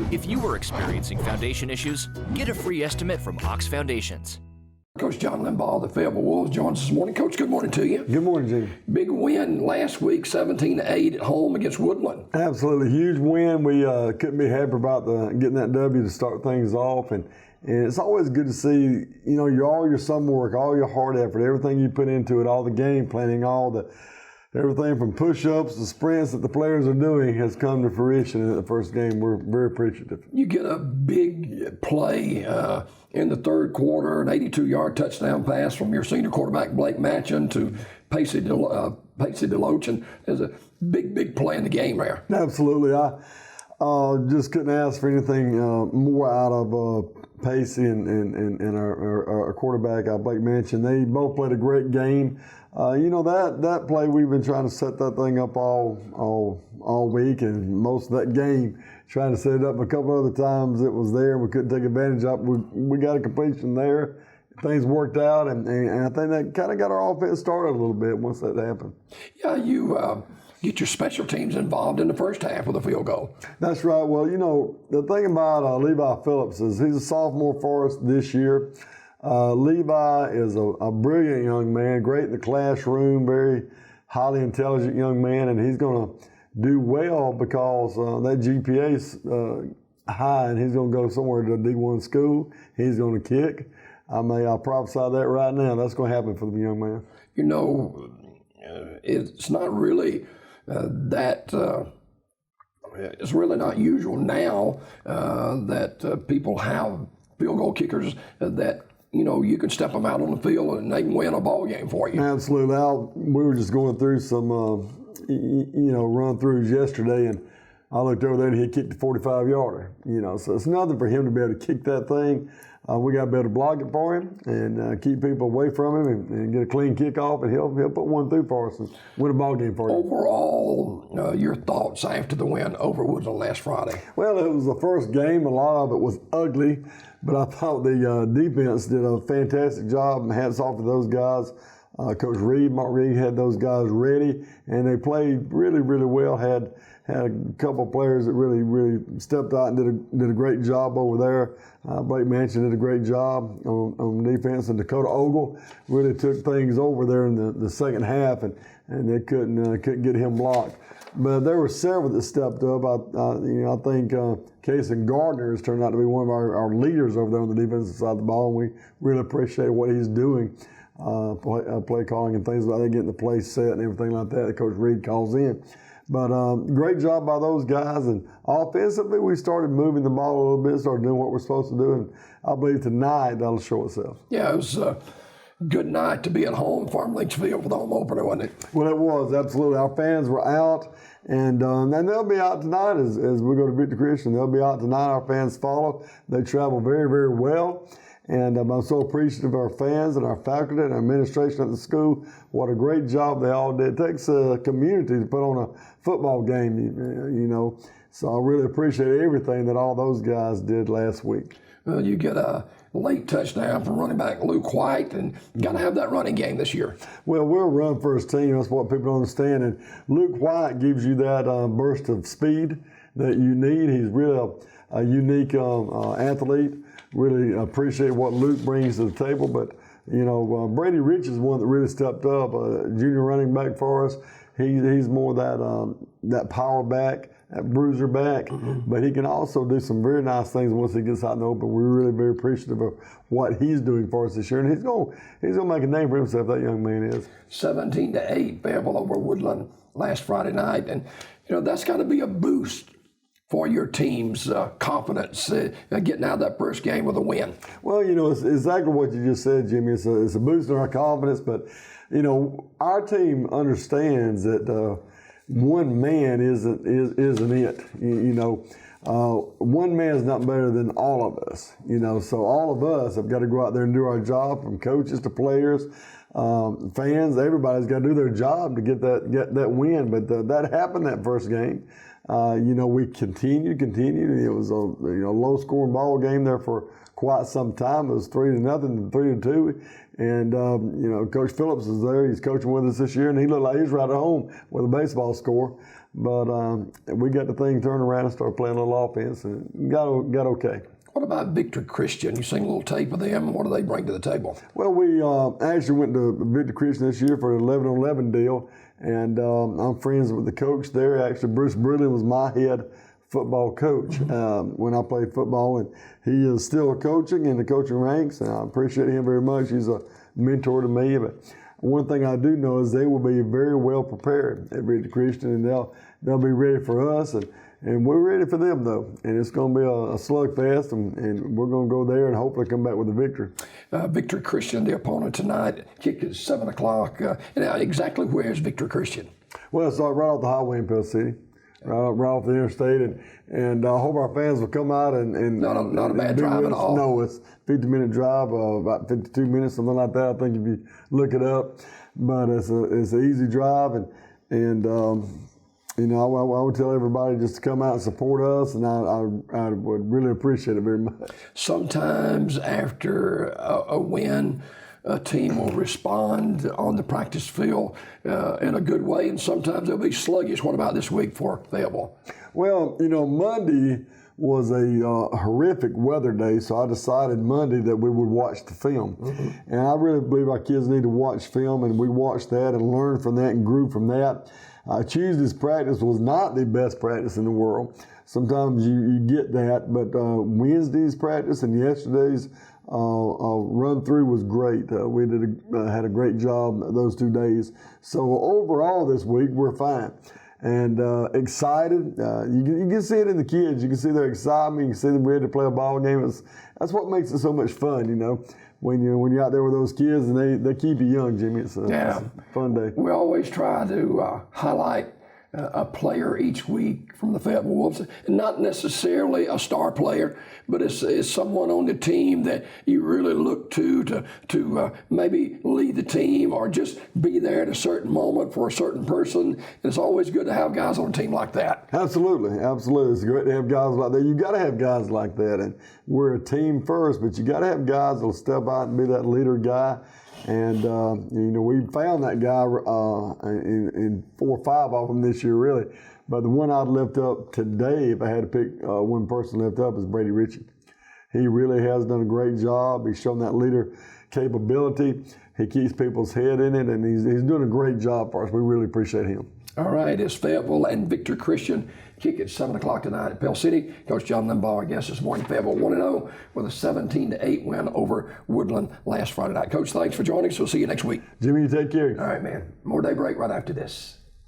If you are experiencing foundation issues, get a free estimate from Ox Foundations. Coach John Limbaugh of the Fayetteville Wolves joins us this morning. Coach, good morning to you. Good morning, Jimmy. Big win last week, 17-8 at home against Woodland. Absolutely huge win. We couldn't be happy about getting that W to start things off, and it's always good to see, all your summer work, all your hard effort, everything you put into it, all the game planning, everything from push-ups to sprints that the players are doing has come to fruition in the first game. We're very appreciative. You get a big play in the third quarter, an 82-yard touchdown pass from your senior quarterback, Blake Matchin, to Pacey DeLochin. There's a big play in the game there. Absolutely. I just couldn't ask for anything more out of Pacey and our quarterback, Blake Matchin. They both played a great game. That play, we've been trying to set that thing up all week, and most of that game, trying to set it up a couple other times. It was there, and we couldn't take advantage of it. We got a completion there. Things worked out, and I think that kind of got our offense started a little bit once that happened. Yeah, you get your special teams involved in the first half with a field goal. That's right. Well, the thing about Levi Phillips is he's a sophomore for us this year. Levi is a brilliant young man, great in the classroom, very highly intelligent young man, and he's going to do well because that GPA is high, and he's going to go somewhere to a D1 school. He's going to kick. I'll prophesy that right now. That's going to happen for the young man. It's not really it's really not usual now that people have field goal kickers that you can step them out on the field and they can win a ball game for you. Absolutely. We were just going through some, run-throughs yesterday, and I looked over there and he kicked a 45-yarder. So it's nothing for him to be able to kick that thing. We got to be able to block it for him and keep people away from him and get a clean kickoff, and he'll put one through for us and win a ball game for you. Overall, your thoughts after the win over Woodland last Friday? Well, it was the first game. A lot of it was ugly, but I thought the defense did a fantastic job, and hats off to those guys. Coach Mark Reed had those guys ready, and they played really, really well. Had a couple of players that really stepped out and did a great job over there. Blake Matchin did a great job on defense, and Dakota Ogle really took things over there in the second half, and they couldn't get him blocked. But there were several that stepped up. I think Casey Gardner has turned out to be one of our leaders over there on the defensive side of the ball, and we really appreciate what he's doing. Play calling and things like that, getting the play set and everything like that Coach Reed calls in. But great job by those guys. And offensively, we started moving the ball a little bit, started doing what we're supposed to do. And I believe tonight that'll show itself. Yeah, it was a good night to be at home, Farm Links Field for the home opener, wasn't it? Well, it was, absolutely. Our fans were out. And they'll be out tonight as we go to Victory Christian. They'll be out tonight. Our fans follow. They travel very, very well. And I'm so appreciative of our fans and our faculty and our administration at the school. What a great job they all did. It takes a community to put on a football game, So I really appreciate everything that all those guys did last week. Well, you get a late touchdown from running back Luke White, and you got to have that running game this year. Well, we're a run-first team. That's what people don't understand. And Luke White gives you that burst of speed that you need. He's really a unique athlete. Really appreciate what Luke brings to the table. But, Brady Rich is one that really stepped up, junior running back for us. He's more that power back, that bruiser back, but he can also do some very nice things once he gets out in the open. We're really very appreciative of what he's doing for us this year, and he's gonna make a name for himself. That young man is. 17-8, Fayetteville over Woodland last Friday night, and that's got to be a boost for your team's confidence getting out of that first game with a win. Well, it's exactly what you just said, Jimmy. It's a boost in our confidence, but our team understands that one man isn't it. One man is not better than all of us. So all of us have got to go out there and do our job, from coaches to players, fans. Everybody's got to do their job to get that win. But that happened that first game. We continued. It was a low-scoring ball game there for quite some time. It was 3-0, 3-2, and Coach Phillips is there. He's coaching with us this year, and he looked like he's right at home with a baseball score. But we got the thing turned around and started playing a little offense, and got okay. What about Victory Christian? You seen a little tape of them. What do they bring to the table? Well, we actually went to Victory Christian this year for an 11-on-11 deal, and I'm friends with the coach there. Actually, Bruce Brilliant was my head football coach when I played football, and he is still coaching in the coaching ranks, and I appreciate him very much. He's a mentor to me. But one thing I do know is they will be very well prepared at Victory Christian, and they'll be ready for us, and we're ready for them, though. And it's going to be a slugfest, and we're going to go there and hopefully come back with a victory. Victory Christian, the opponent tonight, kick is 7 o'clock. Now, exactly where is Victory Christian? Well, it's right off the highway in Pell City, right off the interstate. And I hope our fans will come out and Not a bad drive at all. No, it's a 50-minute drive, about 52 minutes, something like that, I think, if you look it up. But it's an easy drive, and you know, I would tell everybody just to come out and support us, and I would really appreciate it very much. Sometimes after a win, a team will respond on the practice field in a good way, and sometimes they'll be sluggish. What about this week for Fayetteville? Well, you know, Monday was a horrific weather day, so I decided Monday that we would watch the film. And I really believe our kids need to watch film, and we watched that and learned from that and grew from that. Tuesday's practice was not the best practice in the world. Sometimes you get that, but Wednesday's practice and yesterday's run through was great. We had a great job those 2 days. So overall this week we're fine and excited. You can see it in the kids. You can see their excitement. You can see them ready to play a ball game. That's what makes it so much fun, you know. When you're out there with those kids and they keep you young, Jimmy. It's a fun day. We always try to highlight a player each week from the Fayetteville Wolves, and not necessarily a star player, but it's someone on the team that you really look to maybe lead the team or just be there at a certain moment for a certain person. And it's always good to have guys on a team like that. Absolutely. It's great to have guys like that. You got to have guys like that, and we're a team first, but you got to have guys that'll step out and be that leader guy. And, you know, we found that guy in 4 or 5 of them this year, really. But the one I'd lift up today, if I had to pick one person to lift up, is Brady Ritchie. He really has done a great job. He's shown that leader capability. He keeps people's head in it, and he's doing a great job for us. We really appreciate him. All right, it's Fayetteville and Victory Christian. Kick at 7 o'clock tonight at Pell City. Coach John Limbaugh, our guest this morning. Fayetteville 1-0 with a 17-8 win over Woodland last Friday night. Coach, thanks for joining us. We'll see you next week. Jimmy, you take care. All right, man. More Daybreak right after this.